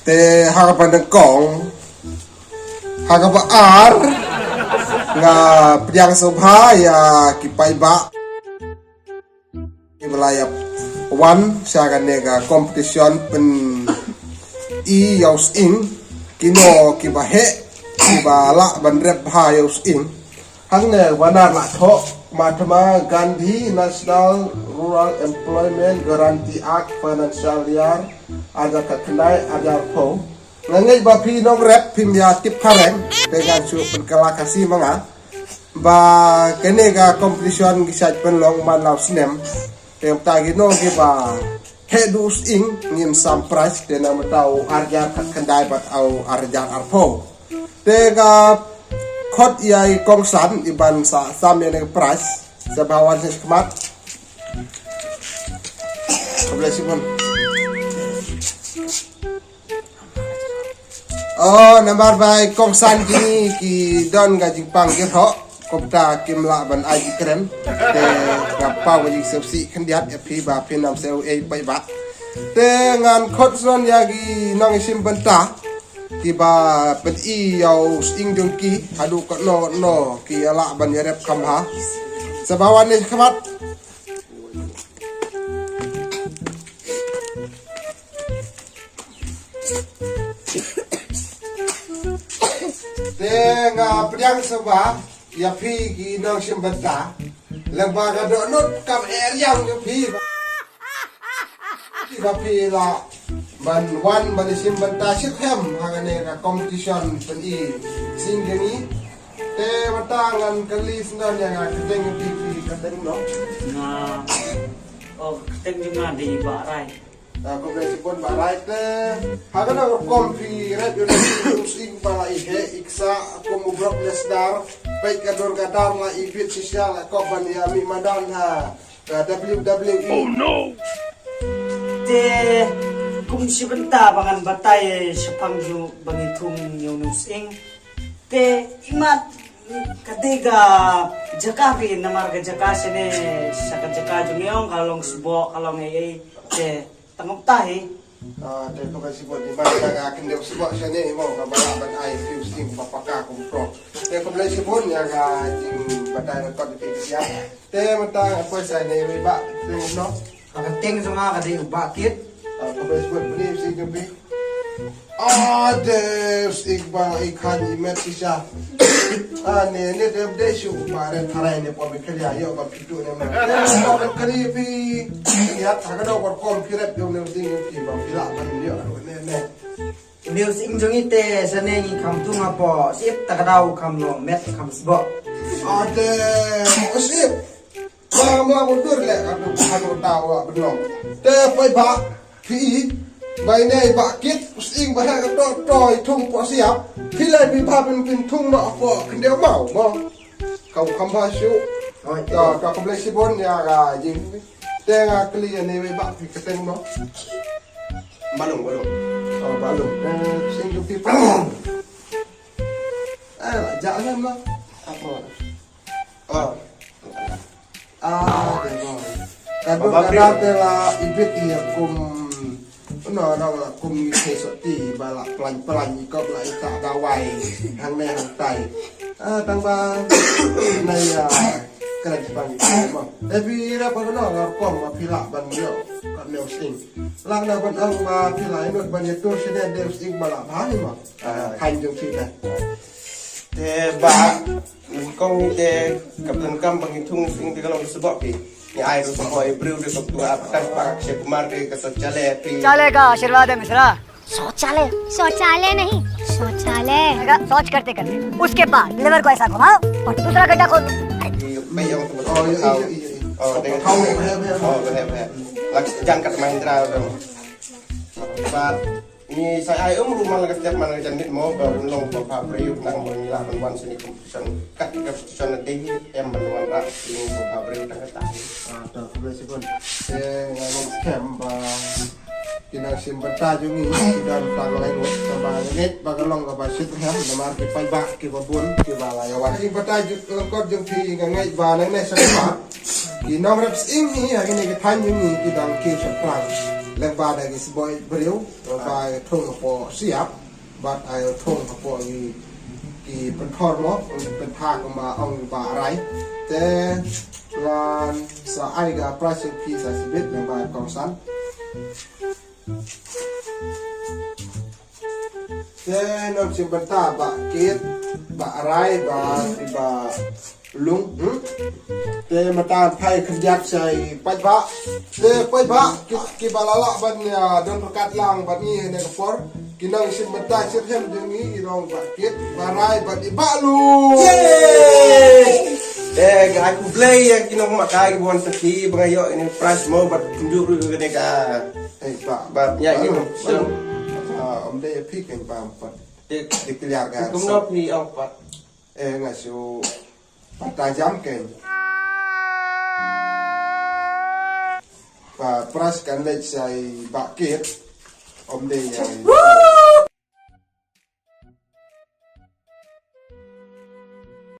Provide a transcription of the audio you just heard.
te harapan dengkong harapan ar nga piang sobha ya kipai ba wilayah wan sa nega competition pen i yaus ing kino kibahe kibala bandrep ha yaus ing hang ne wanar la tho Mahatma Gandhi National Rural Employment Guarantee Act Financial Year ada kekenai ada po ngangai ba pinong rep pimya tip kareng dengan su penkala kasih manga ba kenega competition gisat penlong manlaw sinem tem tagino gi ba hedus ing ngin sampras dena matau arja kekenai bat au arja arpo tega kot iai kongsan iban sa samye ne price sebawan sekemat kablasipun oh nambar bai kongsan kini ki don gajing pang ke ho kopta kimla ban ai kren te ngapa wajing sepsi kendiat epi ba pinam seu e bai ba te ngan kot son yagi nong isim benta kiba pet i yau ing dongki hadu ko no ki ala ban yarep kamha sabawan ni kamat tenga priang seba ya pi ki nong simbenta lembaga do not kam yang pi kiba pi la ban wan ban simbenta sikhem hangane ka competition pen i singgeni te matangan kali sendan yang keteng TV keteng no Nah, oh keteng juga di barai. ko presipon barai te hagana kompi red sing pala ihe iksa ko mubrok lesdar baik kador gadar la ibit sosial ko ban ya mi madan ha WWE. Oh no. Te kung sibenta bangan batay sa pangyo bangitung yunus ing te imat kadiga jakapi na marga jakasi ne sa kajaka jungiyong kalong subo kalong ay te tangok tahi te ko presipon di mana nga akin daw subo siya ni mo kabalaban ay fuse ing papaka kung pro te ko presipon ya ga jing batay ko di siya te mata ko sa ni ba no Kating sa mga kaday bakit? Kabesbet believe si gabi. Des ikba ikhan imet siya. Ne de shu bare tharai ne po mikriya yo ba pitu ne ma. Ba kali pi ya thagado ko kom piret yo ne sing pi ba pila ban yo ne. News injong ite sa nengi kamtung apo sip takadaw kamno met kamsbo. Sip. Mama mundur le aku tahu belum. Te pai ba pi bai nei ba kit using ba ha to toy tung po siap. Pilai bi ba pin tung no po kendeu mau mo. Kau kamba shu. Oh, Ka kompleks bon ya ga jing. Te nga kli nei ba pi keteng mo. Balung. Oh balung. Sing du pi pa. Jangan mo. Apa? Oh. Kadang la ibit ya no kum soti bala pelan ko la ita dawai hang ne hang tai tang ba nai kena jepang mo tapi ra pa no kom ma pila ban yo ka ne sing lang na ban ang ma pila ino ban yeto sine de sing bala bhani mo han jong sing te ba kong te kapten kam pangitung sing te kalau sebab pi ni ai ru sampai breu de sabtu aptan pak se kumar ke kasachale pi शौचालय का आशीर्वाद है मिश्रा। शौचालय शौचालय नहीं शौचालय शौच करते करते उसके बाद लिवर को ऐसा घुमाओ और दूसरा गड्ढा खोल दो। mai yang tu oh iya oh dengan kau oh benar lak jangan kat mahindra dong ba ni saya ai rumah lagi setiap mana jangan mau long pa breu nang mengila ban sini competition kat competition dei em ban rak ini pa breu tang kata ada presipon ngomong scam ba kinang simbenta jungi dan tanggalai no sama net bagalong ka basit ha namar ki pai ba ki babun ki balayawan simbenta juk lengkot jung pi ngai ba nang ne sa ki nom reps ing hi ha ki ne ki tan jungi ki dang ki sa prang lembah dari sebuah beliau lembah thong apa siap bat ayo thong apa di penthor mo penthak ma ong ba rai te lan sa ai ga pricing piece as bit lembah kongsan te nom simbenta ba kit ba rai ba lung te mata phai khjak sai pai ba te pai ba ki balala ban don prokat lang ban ni ne for kinang sim mata sir hem jengi irong ba kit barai ba di balu aku play yang kinong makai buan seki bangayo ini price mo bat tunjuk ru ke ka ba ya ni om de pik en ba pat di kliar ga kum no pi ong pat ngasu pata jam ken ba pras kan lech sai ba kit om de